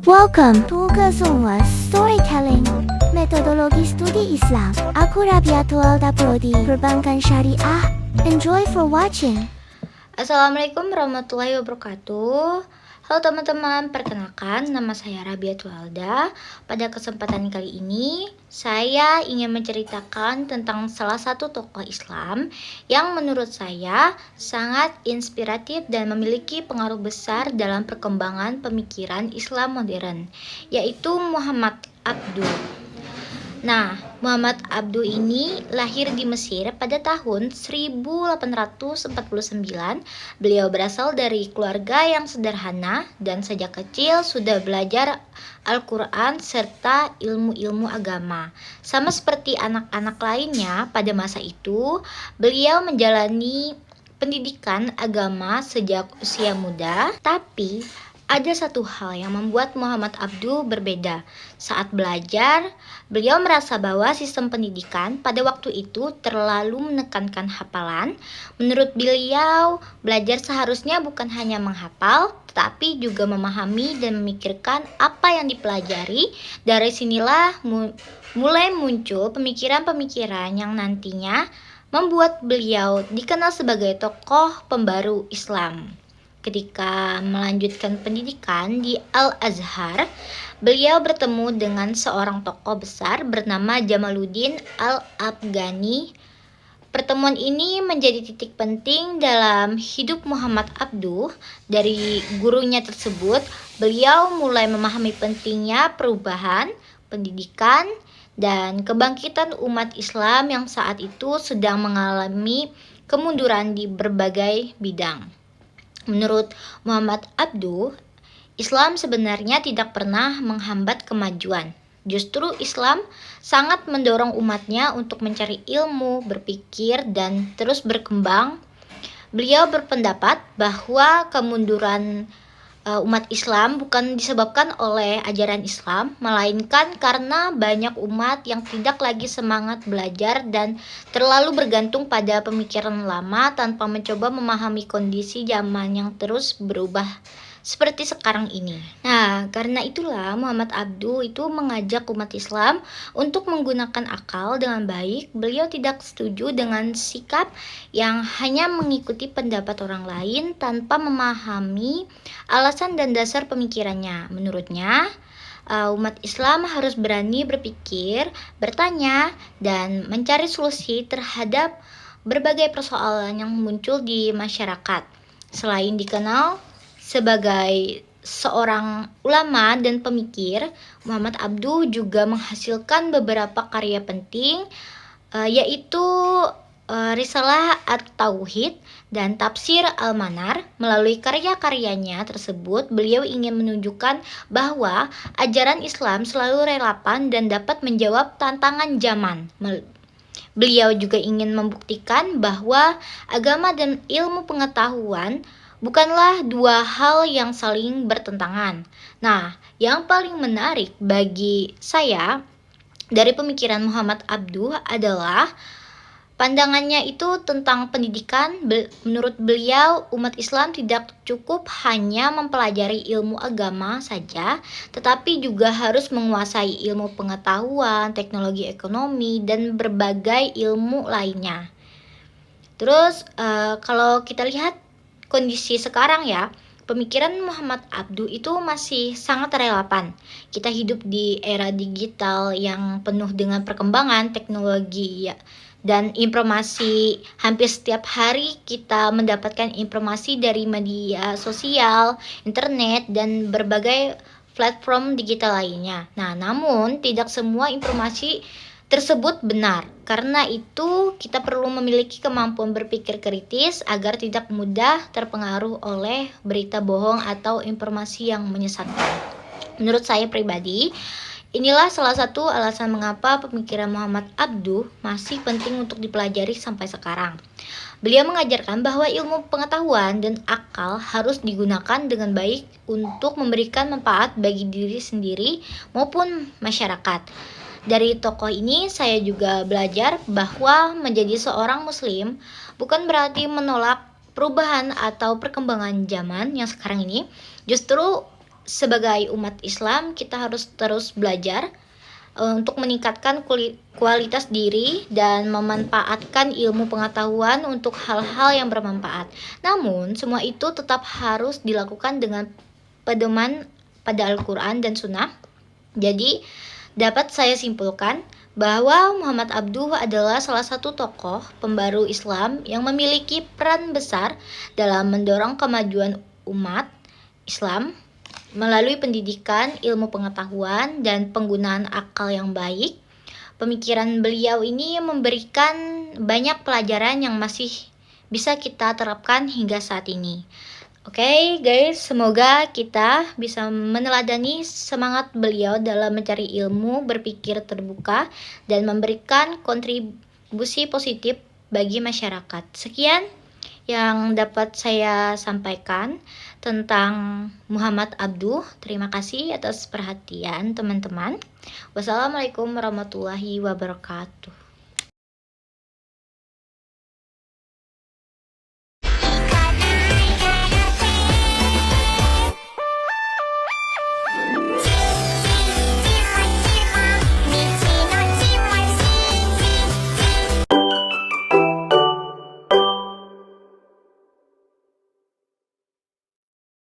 Welcome to Kesungwas Storytelling, metodologi studi Islam. Aku Rabiatul Alda Prodi, Perbankan Syariah. Enjoy for watching. Assalamualaikum warahmatullahi wabarakatuh. Halo teman-teman, perkenalkan nama saya Rabiatul Alda. Pada kesempatan kali ini, saya ingin menceritakan tentang salah satu tokoh Islam yang menurut saya sangat inspiratif dan memiliki pengaruh besar dalam perkembangan pemikiran Islam modern, yaitu Muhammad Abduh. Nah, Muhammad Abduh ini lahir di Mesir pada tahun 1849. Beliau berasal dari keluarga yang sederhana dan sejak kecil sudah belajar Al-Quran serta ilmu-ilmu agama. Sama seperti anak-anak lainnya pada masa itu, beliau menjalani pendidikan agama sejak usia muda, tapi ada satu hal yang membuat Muhammad Abduh berbeda. Saat belajar, beliau merasa bahwa sistem pendidikan pada waktu itu terlalu menekankan hafalan. Menurut beliau, belajar seharusnya bukan hanya menghafal, tetapi juga memahami dan memikirkan apa yang dipelajari. Dari sinilah mulai muncul pemikiran-pemikiran yang nantinya membuat beliau dikenal sebagai tokoh pembaru Islam. Ketika melanjutkan pendidikan di Al-Azhar, beliau bertemu dengan seorang tokoh besar bernama Jamaluddin Al-Afghani. Pertemuan ini menjadi titik penting dalam hidup Muhammad Abduh. Dari gurunya tersebut, beliau mulai memahami pentingnya perubahan, pendidikan, dan kebangkitan umat Islam yang saat itu sedang mengalami kemunduran di berbagai bidang. Menurut Muhammad Abduh, Islam sebenarnya tidak pernah menghambat kemajuan. Justru Islam sangat mendorong umatnya untuk mencari ilmu, berpikir, dan terus berkembang. Beliau berpendapat bahwa kemunduran umat Islam bukan disebabkan oleh ajaran Islam, melainkan karena banyak umat yang tidak lagi semangat belajar dan terlalu bergantung pada pemikiran lama tanpa mencoba memahami kondisi zaman yang terus berubah seperti sekarang ini. Nah, karena itulah Muhammad Abduh itu mengajak umat Islam untuk menggunakan akal dengan baik. Beliau tidak setuju dengan sikap yang hanya mengikuti pendapat orang lain tanpa memahami alasan dan dasar pemikirannya. Menurutnya, umat Islam harus berani berpikir, bertanya, dan mencari solusi terhadap berbagai persoalan yang muncul di masyarakat. Selain dikenal sebagai seorang ulama dan pemikir, Muhammad Abduh juga menghasilkan beberapa karya penting, yaitu Risalah At-Tauhid dan Tafsir Al-Manar. Melalui karya-karyanya tersebut, beliau ingin menunjukkan bahwa ajaran Islam selalu relevan dan dapat menjawab tantangan zaman. Beliau juga ingin membuktikan bahwa agama dan ilmu pengetahuan bukanlah dua hal yang saling bertentangan. Nah, yang paling menarik bagi saya dari pemikiran Muhammad Abduh adalah pandangannya itu tentang pendidikan. Menurut beliau, umat Islam tidak cukup hanya mempelajari ilmu agama saja, tetapi juga harus menguasai ilmu pengetahuan, teknologi ekonomi, dan berbagai ilmu lainnya. Terus, kalau kita lihat kondisi sekarang ya, pemikiran Muhammad Abduh itu masih sangat relevan. Kita hidup di era digital yang penuh dengan perkembangan teknologi ya, dan informasi. Hampir setiap hari kita mendapatkan informasi dari media sosial, internet, dan berbagai platform digital lainnya. Nah, namun tidak semua informasi tersebut benar. Karena itu kita perlu memiliki kemampuan berpikir kritis agar tidak mudah terpengaruh oleh berita bohong atau informasi yang menyesatkan. Menurut saya pribadi, inilah salah satu alasan mengapa pemikiran Muhammad Abduh masih penting untuk dipelajari sampai sekarang. Beliau mengajarkan bahwa ilmu pengetahuan dan akal harus digunakan dengan baik untuk memberikan manfaat bagi diri sendiri maupun masyarakat. Dari tokoh ini saya juga belajar bahwa menjadi seorang muslim bukan berarti menolak perubahan atau perkembangan zaman yang sekarang ini. Justru sebagai umat Islam kita harus terus belajar untuk meningkatkan kualitas diri dan memanfaatkan ilmu pengetahuan untuk hal-hal yang bermanfaat. Namun, semua itu tetap harus dilakukan dengan pedoman pada Al-Quran dan Sunnah. Jadi, dapat saya simpulkan bahwa Muhammad Abduh adalah salah satu tokoh pembaru Islam yang memiliki peran besar dalam mendorong kemajuan umat Islam melalui pendidikan, ilmu pengetahuan, dan penggunaan akal yang baik. Pemikiran beliau ini memberikan banyak pelajaran yang masih bisa kita terapkan hingga saat ini. Oke, guys, semoga kita bisa meneladani semangat beliau dalam mencari ilmu, berpikir terbuka, dan memberikan kontribusi positif bagi masyarakat. Sekian yang dapat saya sampaikan tentang Muhammad Abduh. Terima kasih atas perhatian teman-teman. Wassalamualaikum warahmatullahi wabarakatuh.